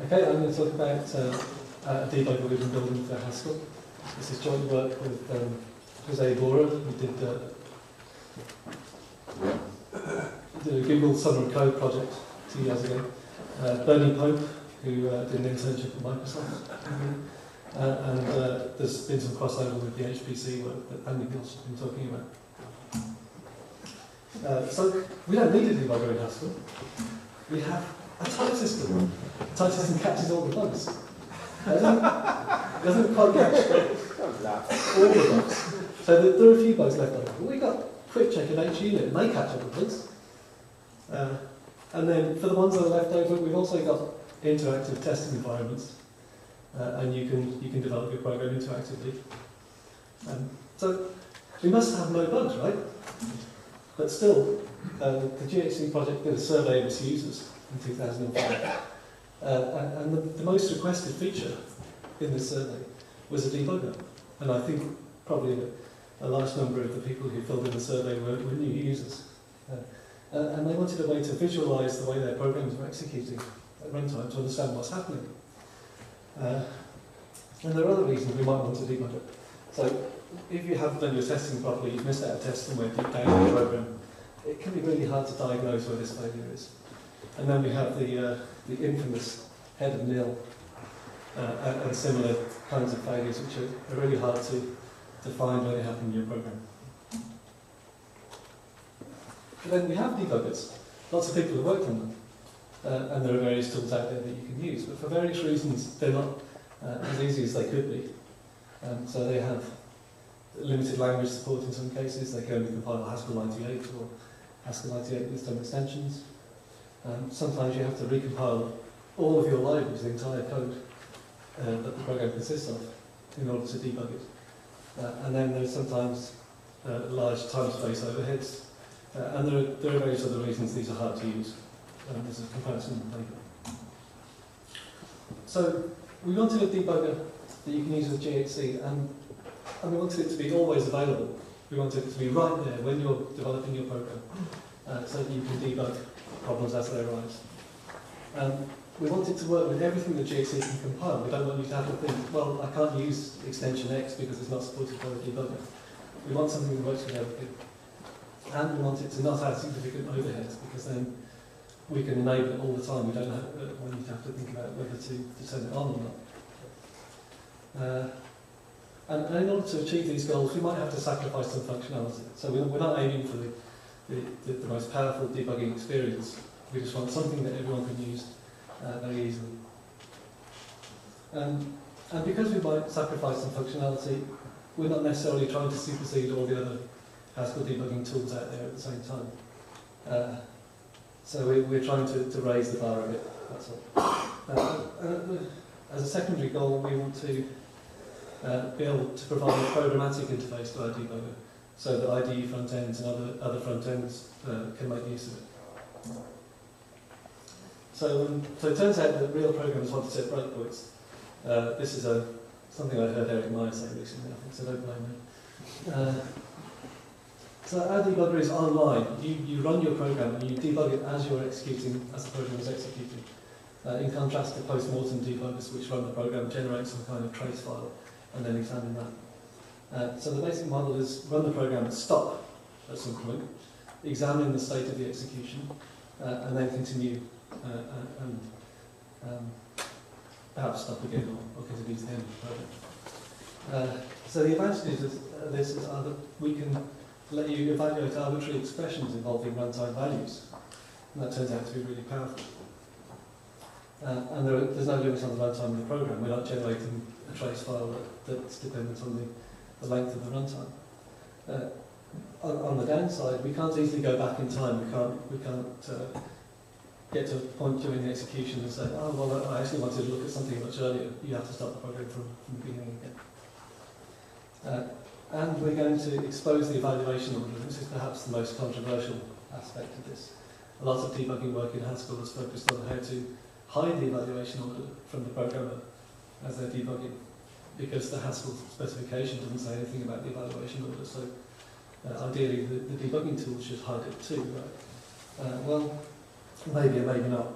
Okay, I'm going to talk about a debugger we've been building for Haskell. This is joint work with José Iborra, who did a Google Summer of Code project 2 years ago. Bernie Pope, who did an internship at Microsoft. And there's been some crossover with the HPC work that Andy Gill's been talking about. So we don't need a debugger in Haskell. We have a type system. The type system catches all the bugs. Doesn't quite catch all the bugs. So there are a few bugs left over. We've got quick check in each unit, and they catch all the bugs. And then for the ones that are left over, we've also got interactive testing environments. And you can develop your program interactively. So we must have no bugs, right? But still, the GHC project did a survey of its users in 2005. And the most requested feature in this survey was a debugger. And I think probably a large number of the people who filled in the survey were new users. And they wanted a way to visualize the way their programs were executing at runtime to understand what's happening. And there are other reasons we might want a debugger. So if you haven't done your testing properly, you've missed out a test somewhere deep down in the program, it can be really hard to diagnose where this failure is. And then we have the infamous head of nil and similar kinds of failures which are really hard to find when they happen in your program. But then we have debuggers. Lots of people have worked on them. And there are various tools out there that you can use. But for various reasons, they're not as easy as they could be. So they have limited language support in some cases. They can only compile Haskell 98 or Haskell 98 with some extensions. Sometimes you have to recompile all of your libraries, the entire code that the program consists of, in order to debug it. And then there's sometimes large time space overheads. And there are various other reasons these are hard to use. There's a comparison later. So we wanted a debugger that you can use with GHC, and we wanted it to be always available. We wanted it to be right there when you're developing your program, so that you can debug problems as they arise. We want it to work with everything that GHC can compile. We don't want you to have to think, well, I can't use extension X because it's not supported by the debugger. We want something that works with everything. And we want it to not have significant overheads, because then we can enable it all the time. We don't want you to have to think about whether to turn it on or not. And in order to achieve these goals, we might have to sacrifice some functionality. So we're not aiming for the most powerful debugging experience. We just want something that everyone can use very easily. And because we might sacrifice some functionality, we're not necessarily trying to supersede all the other Haskell debugging tools out there at the same time. So we're trying to raise the bar a bit, that's all. As a secondary goal, we want to be able to provide a programmatic interface to our debugger, so that IDE front ends and other front ends can make use of it. So it turns out that real programmers want to set breakpoints. This is something I heard Eric Meyer say recently, I think, so don't blame me. So our debugger is online. You run your program and you debug it as you're executing, as the program is executing. In contrast to post-mortem debuggers, which run the program, generate some kind of trace file, and then examine that. So the basic model is run the program and stop at some point, examine the state of the execution, and then continue and perhaps stop again or continue to the end of the program. So the advantages of this are that we can let you evaluate arbitrary expressions involving runtime values, and that turns out to be really powerful. And there's no limit on the runtime of the program. We're not generating a trace file that's dependent on the length of the runtime. On the downside, we can't easily go back in time. We can't get to a point during the execution and say, oh, well, I actually wanted to look at something much earlier. You have to start the program from the beginning again. And we're going to expose the evaluation order. This is perhaps the most controversial aspect of this. A lot of debugging work in Haskell is focused on how to hide the evaluation order from the programmer as they're debugging, because the Haskell specification doesn't say anything about the evaluation order. So ideally, the debugging tool should hide it too, right? Well, maybe or maybe not.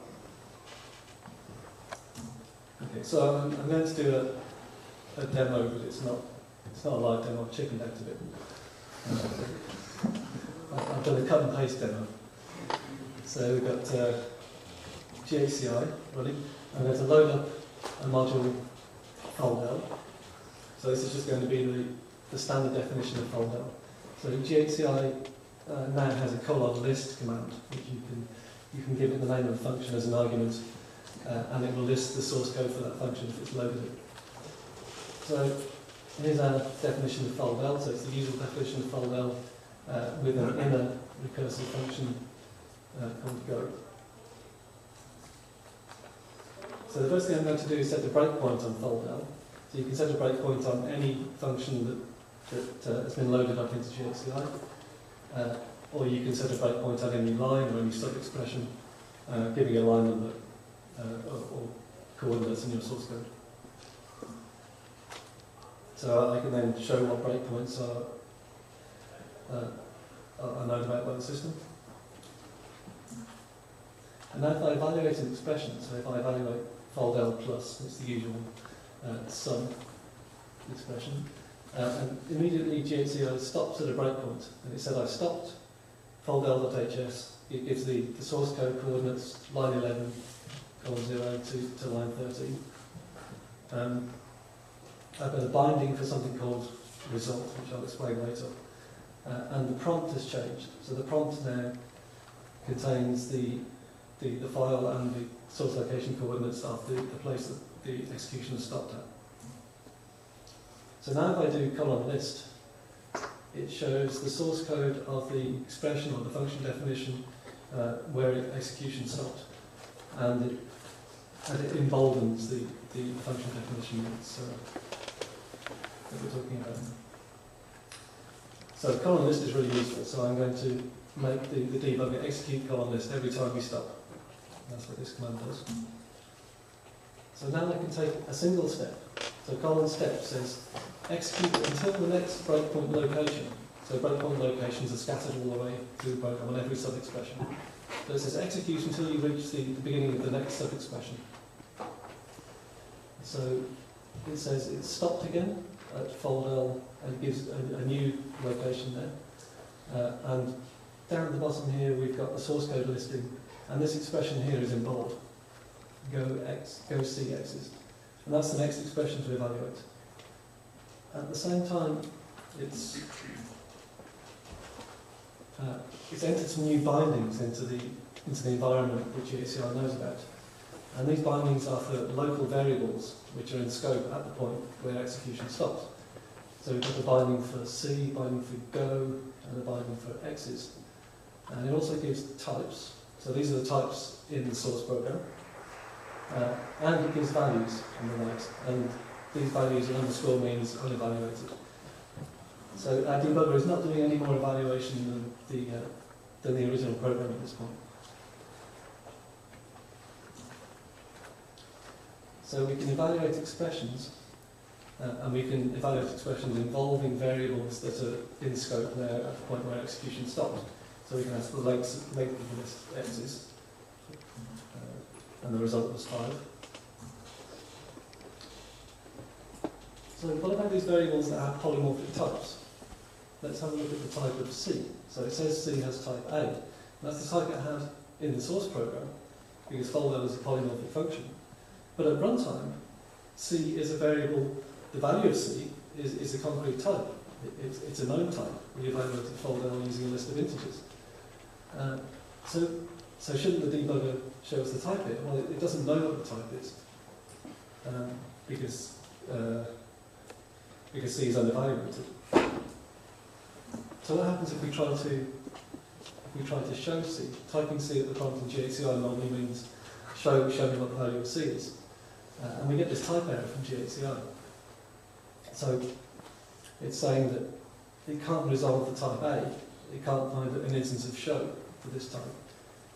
Okay, so I'm going to do a demo, but it's not a live demo. I've chickened out of it. I've done a cut and paste demo. So we've got GHCI running. I'm going to load up a module fold-L. So this is just going to be the standard definition of fold-L. So GHCI now has a colon list command, which you can give it the name of the function as an argument, and it will list the source code for that function if it's loaded it. So here's our definition of fold-L. So it's the usual definition of fold-L with an inner recursive function called go. So the first thing I'm going to do is set a breakpoint on fold-L. So you can set a breakpoint on any function that has been loaded up into GHCI, or you can set a breakpoint on any line or any sub-expression, giving a line number or coordinates in your source code. So I can then show what breakpoints are known about by the system. And now if I evaluate an expression, so if I evaluate fold-L plus, it's the usual sum expression, and immediately GHCI stops at a breakpoint, and it said I've stopped fold-L.hs. It gives the source code coordinates line 11, colon 0 to line 13. I've got a binding for something called result, which I'll explain later. And the prompt has changed. So the prompt now contains the file and the source location coordinates of the place that the execution has stopped at. So now if I do colon list, it shows the source code of the expression or the function definition where execution stopped, and it emboldens the function definition that we're talking about. So colon list is really useful, so I'm going to make the debugger execute colon list every time we stop. That's what this command does. So now I can take a single step. So colon step says execute until the next breakpoint location. So breakpoint locations are scattered all the way through the program on every sub-expression. So it says execute until you reach the beginning of the next sub-expression. So it says it's stopped again at fold-L and gives a new location there. And down at the bottom here we've got the source code listing, and this expression here is in bold. Go see x's. And that's the next expression to evaluate. At the same time, it's entered some new bindings into the environment which GHCI knows about. And these bindings are for local variables which are in scope at the point where execution stops. So we've got a binding for C, binding for go, and a binding for x's. And it also gives types. So these are the types in the source program. And it gives values on the right. And these values and underscore means unevaluated. So our debugger is not doing any more evaluation than the original program at this point. So we can evaluate expressions, and we can evaluate expressions involving variables that are in scope there at the point where execution stops. So we can ask the length of the list x's, and the result was 5. So what about these variables that have polymorphic types? Let's have a look at the type of C. So it says C has type A. And that's the type it had in the source program, because fold-L is a polymorphic function. But at runtime, C is a variable. The value of C is a concrete type. It's a known type. We evaluated fold-L using a list of integers. So shouldn't the debugger show us the type here? Well, it doesn't know what the type is, because C is unevaluated. So what happens if we try to show C? Typing C at the prompt in GHCI normally means show me what the value of C is, and we get this type error from GHCI. So it's saying that it can't resolve the type A. It can't find an instance of show for this type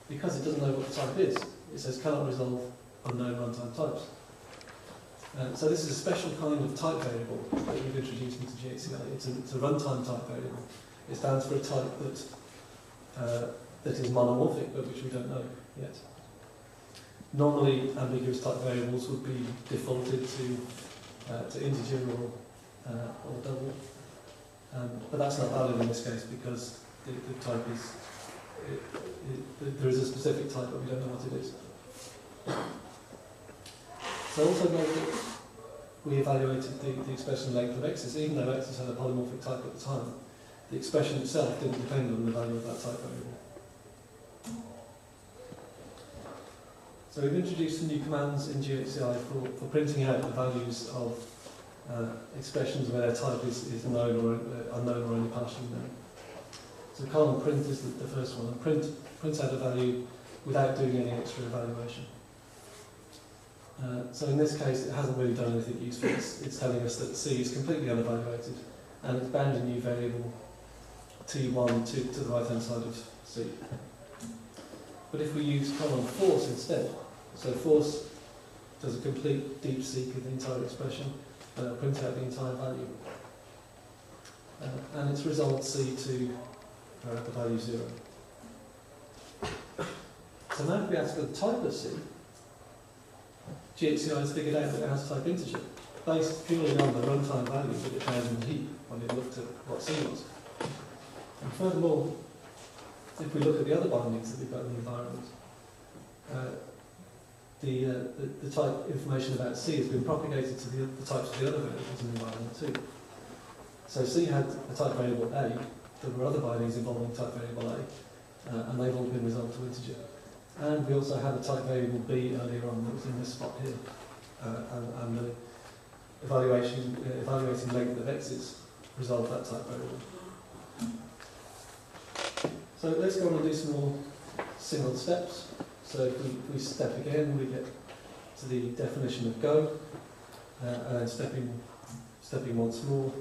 because it doesn't know what the type is. It says cannot resolve unknown runtime types. So this is a special kind of type variable that we've introduced into GHCI. It's a runtime type variable. It stands for a type that is monomorphic, but which we don't know yet. Normally, ambiguous type variables would be defaulted to integer or double, but that's not valid in this case because the type is there is a specific type, but we don't know what it is. So also note that we evaluated the expression length of x's, even though x's had a polymorphic type at the time. The expression itself didn't depend on the value of that type variable. So we've introduced some new commands in GHCI for printing out the values of expressions where their type is known or unknown or only partially known. So column print is the first one, and prints out a value without doing any extra evaluation. So in this case, it hasn't really done anything useful. It's telling us that C is completely unevaluated, and it's bound a new variable T1 to the right-hand side of C. But if we use column force instead, so force does a complete deep seek of the entire expression, print out the entire value, and it's resolved C to the value 0. So now if we ask for the type of C, GHCI has figured out that it has type integer, based purely on the runtime value that it found in the heap when it looked at what C was. And furthermore, if we look at the other bindings that we've got in the environment, the type information about C has been propagated to the types of the other variables in the environment too. So C had a type variable A, there were other bindings involving type variable A, and they've all been resolved to integer. And we also had a type variable B earlier on that was in this spot here, and the evaluating length of x's resolved that type variable. So let's go on and do some more single steps. So if we step again, we get to the definition of go, and then stepping once more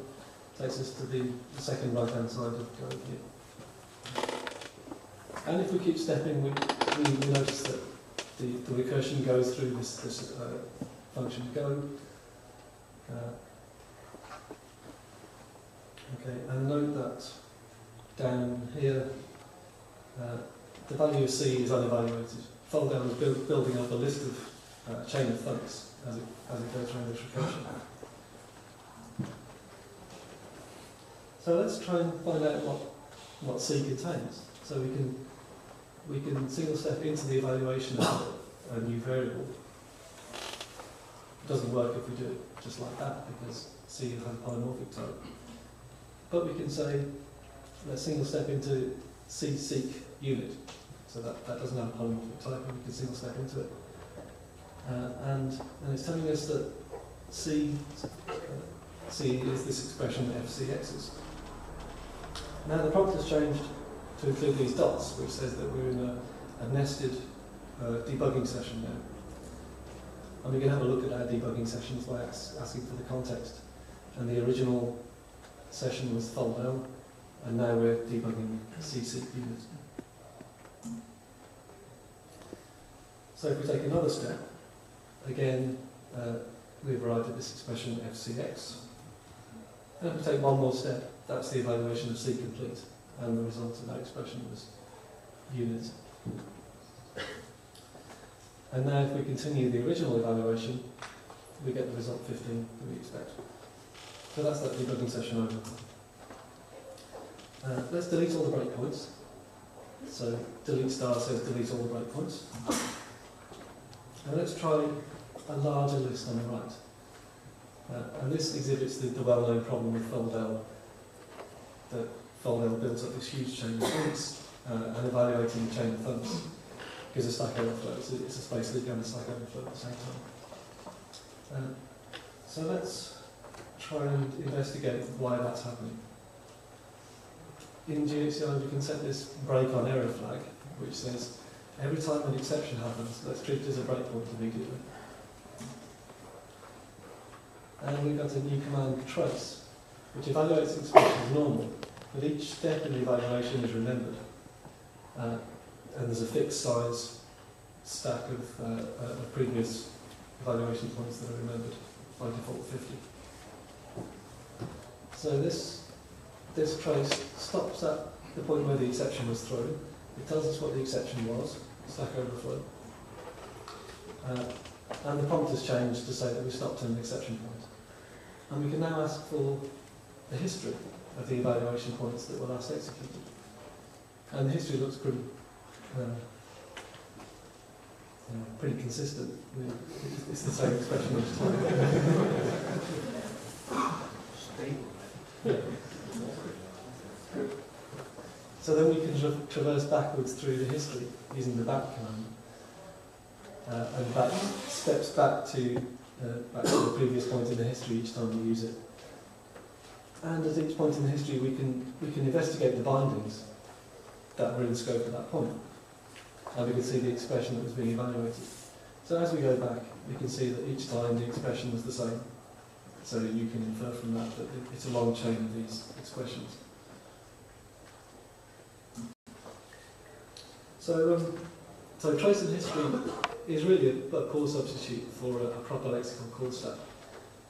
takes us to the second right-hand side of go here. And if we keep stepping, we notice that the recursion goes through this function go. Okay, and note that down here, the value of C is unevaluated. Fold down is building up a list of chain of thunks as it goes around this recursion. So let's try and find out what C contains. So we can single step into the evaluation of a new variable. It doesn't work if we do it just like that because C has a polymorphic type. But we can say, let's single step into C seek unit. So that doesn't have a polymorphic type, and we can single step into it. And it's telling us that C is this expression FCX's. Now the prompt has changed to include these dots, which says that we're in a nested debugging session now. And we can have a look at our debugging sessions by asking for the context. And the original session was fold down, and now we're debugging C-seek unit. So if we take another step, again, we've arrived at this expression FCX. And if we take one more step, that's the evaluation of C complete, and the result of that expression was unit. And now if we continue the original evaluation, we get the result 15 that we expect. So that's that debugging session over. Let's delete all the breakpoints. So delete star says delete all the breakpoints. And let's try a larger list on the right. And this exhibits the well-known problem with fold-L, that fold-L builds up this huge chain of thunks, and evaluating the chain of thunks gives a stack overflow. It's a space leak and a stack overflow at the same time. So let's try and investigate why that's happening. In GHCI we can set this break on error flag, which says every time an exception happens, let's treat it as a breakpoint immediately. And we've got a new command, trace, which evaluates the expression as normal, but each step in the evaluation is remembered. And there's a fixed size stack of previous evaluation points that are remembered, by default 50. So this trace stops at the point where the exception was thrown. It tells us what the exception was, stack overflow. and the prompt has changed to say that we stopped at an exception point. And we can now ask for the history of the evaluation points that were last executed. And the history looks pretty consistent. It's the same expression each time. Yeah. So then we can traverse backwards through the history using the back command. And that steps back to the previous point in the history each time we use it. And at each point in the history we can investigate the bindings that were in scope at that point. And we can see the expression that was being evaluated. So as we go back, we can see that each time the expression was the same. So you can infer from that that it's a long chain of these expressions. So tracing history is really a poor substitute for a proper lexical call stack.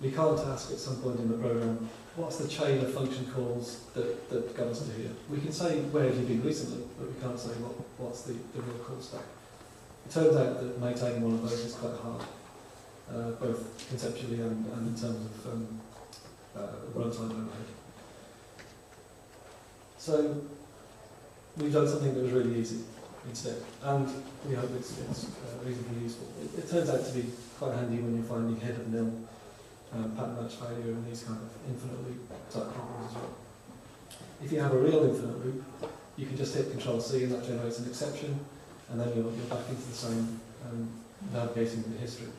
We can't ask at some point in the program, what's the chain of function calls that got us to here? We can say, where have you been recently, but we can't say what's the real call stack. It turns out that maintaining one of those is quite hard, both conceptually and in terms of runtime overhead. So we've done something that was really easy instead, and we hope it's reasonably useful. It turns out to be quite handy when you're finding head of nil, pattern match failure, and these kind of infinite loop type problems as well. If you have a real infinite loop, you can just hit Control-C and that generates an exception, and then you're back into the same navigating the history.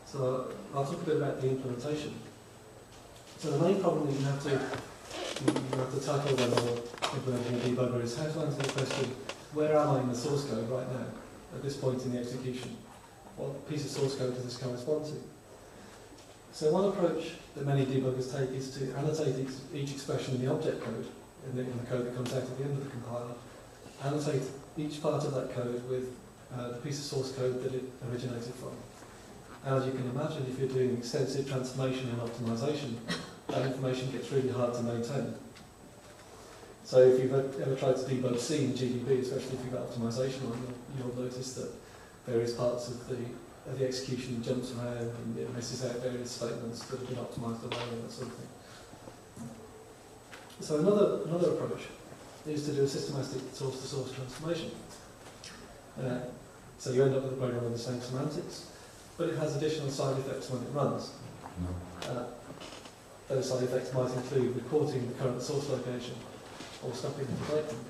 So I'll talk a bit about the implementation. So the main problem that you have to tackle when you're implementing a debugger is how to answer the question, where am I in the source code right now, at this point in the execution? What piece of source code does this correspond to? So one approach that many debuggers take is to annotate each expression in the object code, in the code that comes out at the end of the compiler, annotate each part of that code with the piece of source code that it originated from. And as you can imagine, if you're doing extensive transformation and optimization, that information gets really hard to maintain. So if you've ever tried to debug C in GDB, especially if you've got optimization on, you'll notice that various parts of the execution jumps around and it misses out various statements that have been optimized away and that sort of thing. So another approach is to do a systematic source-to-source transformation. So you end up with a program with the same semantics, but it has additional side effects when it runs. Those side effects might include reporting the current source location or stopping the breakpoint.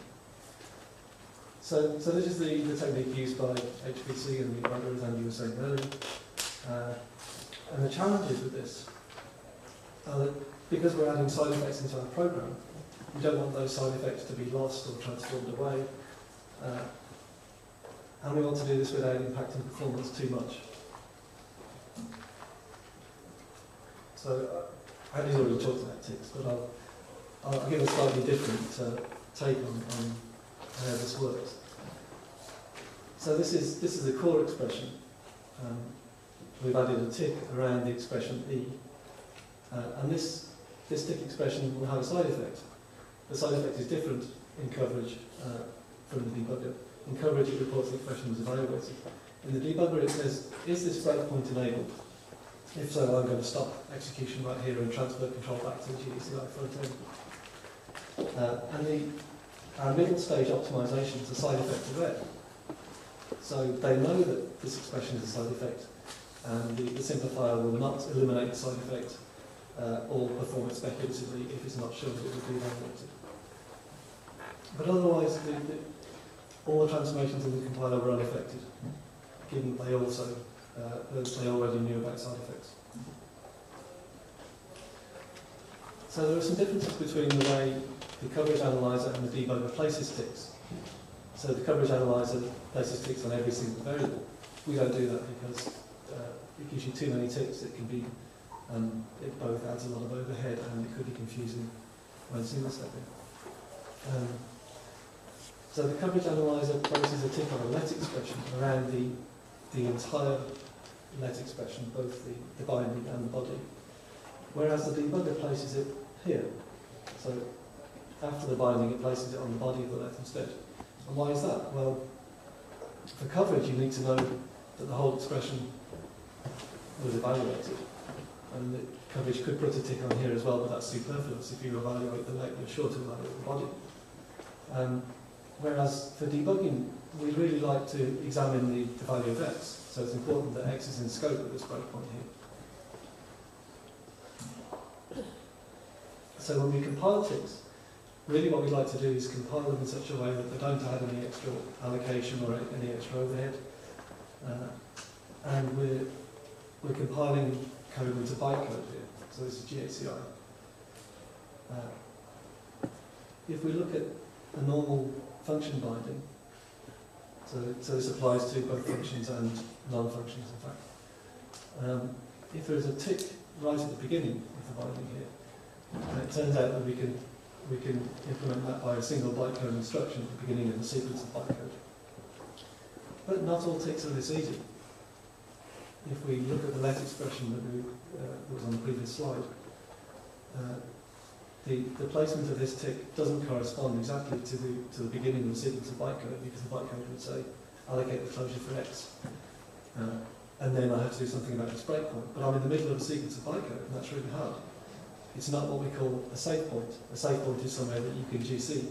So this is the technique used by HPC and the debugger, as Andy was saying earlier. And the challenges with this are that because we're adding side effects into our program, we don't want those side effects to be lost or transformed away. And we want to do this without impacting performance too much. So Andy's already talked about ticks, but I'll give a slightly different take on how this works. So this is the core expression. We've added a tick around the expression E, and this tick expression will have a side effect. The side effect is different in coverage from the debugger. In coverage, it reports the expression was evaluated. In the debugger, it says, is this breakpoint enabled? If so, I'm going to stop execution right here and transfer control back to the GDCI front end. And our middle stage optimization is a side effect of red. So they know that this expression is a side effect, and the simplifier will not eliminate the side effect or perform it speculatively if it's not sure that it will be evaluated. But otherwise, all the transformations in the compiler were unaffected, given that they already knew about side effects. So there are some differences between the way the coverage analyzer and the debugger places ticks. So the coverage analyzer places ticks on every single variable. We don't do that because it gives you too many ticks. It can be, it both adds a lot of overhead and it could be confusing when single stepping. So the coverage analyzer places a tick on a let expression around the entire let expression, both the binding and the body, whereas the debugger places it here. So after the binding, it places it on the body of the let instead. And why is that? Well, For coverage, you need to know that the whole expression was evaluated. And the coverage could put a tick on here as well, but that's superfluous. If you evaluate the leg, you're sure to evaluate the body. Whereas for debugging, we really like to examine the value of x. So it's important that x is in scope at this breakpoint here. So when we compile ticks, really what we'd like to do is compile them in such a way that they don't add any extra allocation or any extra overhead. And we're compiling code into bytecode here. So this is GHCI. If we look at a normal function binding, so this applies to both functions and non-functions, in fact. If there's a tick right at the beginning of the binding here, it turns out that we can implement that by a single bytecode instruction at the beginning of the sequence of bytecode. But not all ticks are this easy. If we look at the let expression that was on the previous slide, the placement of this tick doesn't correspond exactly to the beginning of the sequence of bytecode, because the bytecode would say allocate the closure for x, and then I have to do something about this breakpoint. But I'm in the middle of a sequence of bytecode, and that's really hard. It's not what we call a save point. A save point is somewhere that you can GC.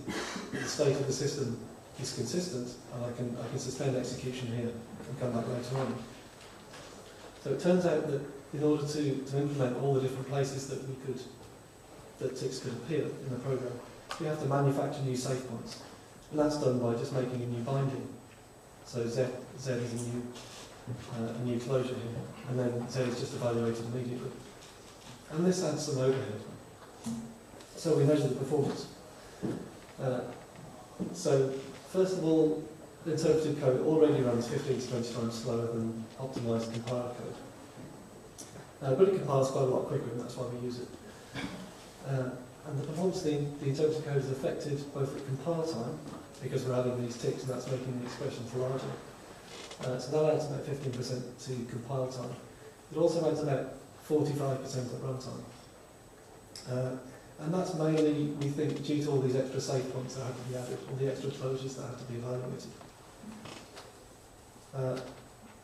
The state of the system is consistent, and I can suspend execution here and come back later on. So it turns out that in order to implement all the different places that ticks could appear in the program, we have to manufacture new save points. And that's done by just making a new binding. So Z is a new closure here, and then Z is just evaluated immediately. And this adds some overhead. So we measure the performance. So first of all, the interpreted code already runs 15 to 20 times slower than optimized compiled code. But it compiles quite a lot quicker, and that's why we use it. And the performance of the interpreted code is affected both at compile time, because we're adding these ticks and that's making the expressions larger. So that adds about 15% to compile time. It also adds about 45% at runtime. And that's mainly, we think, due to all these extra save points that have to be added, all the extra closures that have to be evaluated.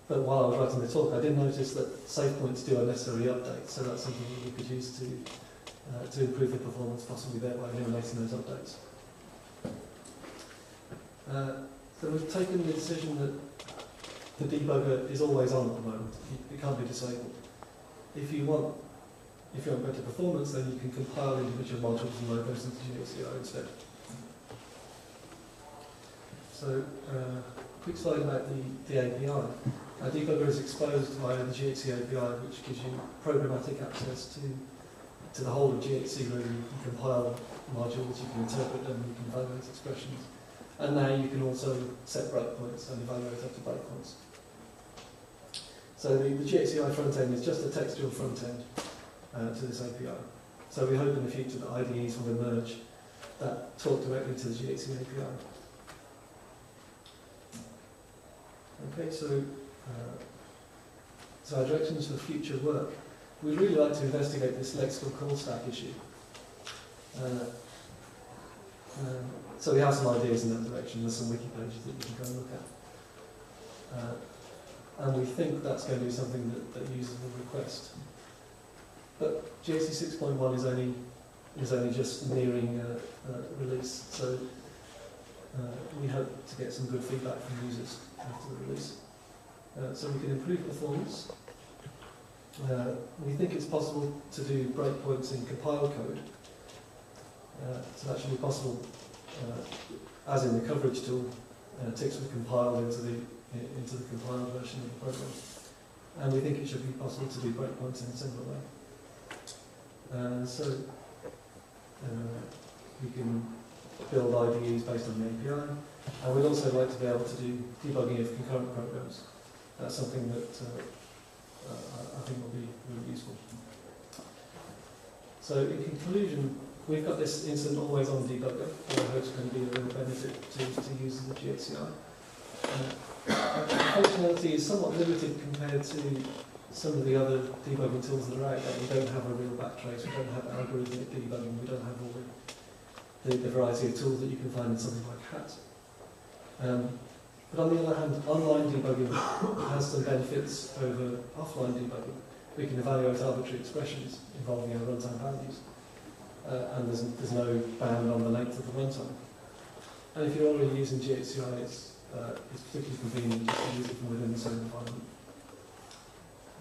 But while I was writing the talk, I did notice that save points do unnecessary updates, so that's something that we could use to improve the performance, possibly thereby eliminating those updates. So we've taken the decision that the debugger is always on at the moment. It can't be disabled. If you want better performance, then you can compile individual modules and logos into GHCI instead. So, quick slide about the API. Debugger is exposed via the GHC API, which gives you programmatic access to the whole of GHC, where you can compile modules, you can interpret them, you can evaluate expressions. And now you can also set breakpoints and evaluate up to breakpoints. So the GHCI front end is just a textual front end to this API. So we hope in the future that IDEs will emerge that talk directly to the GHC API. Okay, so our directions for future work. We'd really like to investigate this lexical call stack issue. So we have some ideas in that direction. There's some wiki pages that you can go and look at. And we think that's going to be something that users will request. But GHC 6.1 is only just nearing release, so we hope to get some good feedback from users after the release. So we can improve performance. We think it's possible to do breakpoints in compiled code. So that should be possible, as in the coverage tool, ticks would compile into the compiled version of the program. And we think it should be possible to do breakpoints in a similar way. So we can build IDEs based on the API, and we'd also like to be able to do debugging of concurrent programs. That's something that I think will be really useful. So in conclusion, we've got this instant always-on debugger, that I hope is going to be a real benefit to users of GHCI. Functionality is somewhat limited compared to some of the other debugging tools that are out there. We don't have a real backtrace, we don't have algorithmic debugging, we don't have all the variety of tools that you can find in something like HAT. But on the other hand, online debugging has some benefits over offline debugging. We can evaluate arbitrary expressions involving our runtime values, and there's no bound on the length of the runtime. And if you're already using GHCI, it's particularly convenient just to use it from within the same environment.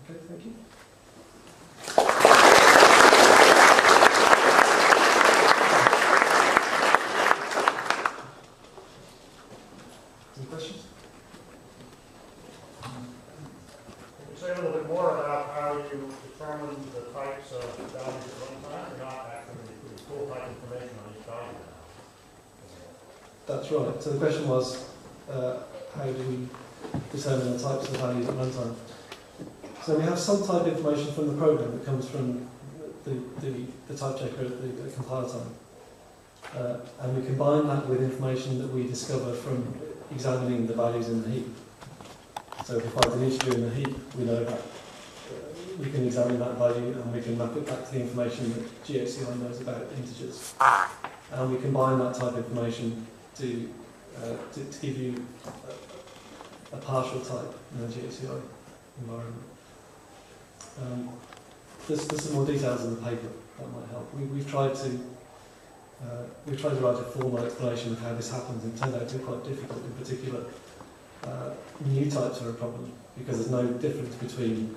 Okay, thank you. Any questions? Can you say a little bit more about how you determine the types of values at runtime? You're not actually putting full type information on each value now. That's right. So the question was, how do we determine the types of values at runtime? So we have some type information from the program that comes from the type checker at the compile time. And we combine that with information that we discover from examining the values in the heap. So if we find an integer in the heap, we know that we can examine that value and we can map it back to the information that GHCI knows about integers. And we combine that type of information to give you a partial type in the GHCI environment. There's some more details in the paper that might help. We've tried to write a formal explanation of how this happens, and it turned out to be quite difficult. In particular, new types are a problem because there's no difference between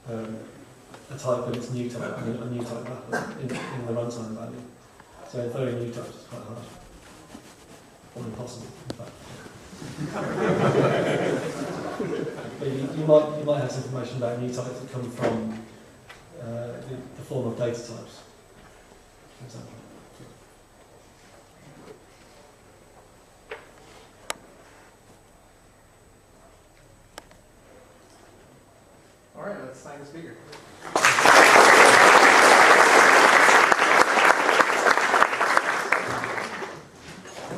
a type and its new type and a new type wrapper in the runtime value. So inferring new types is quite hard, or impossible, in fact. But you might have some information about new types that come from the form of data types, for example. All right, let's thank the speaker.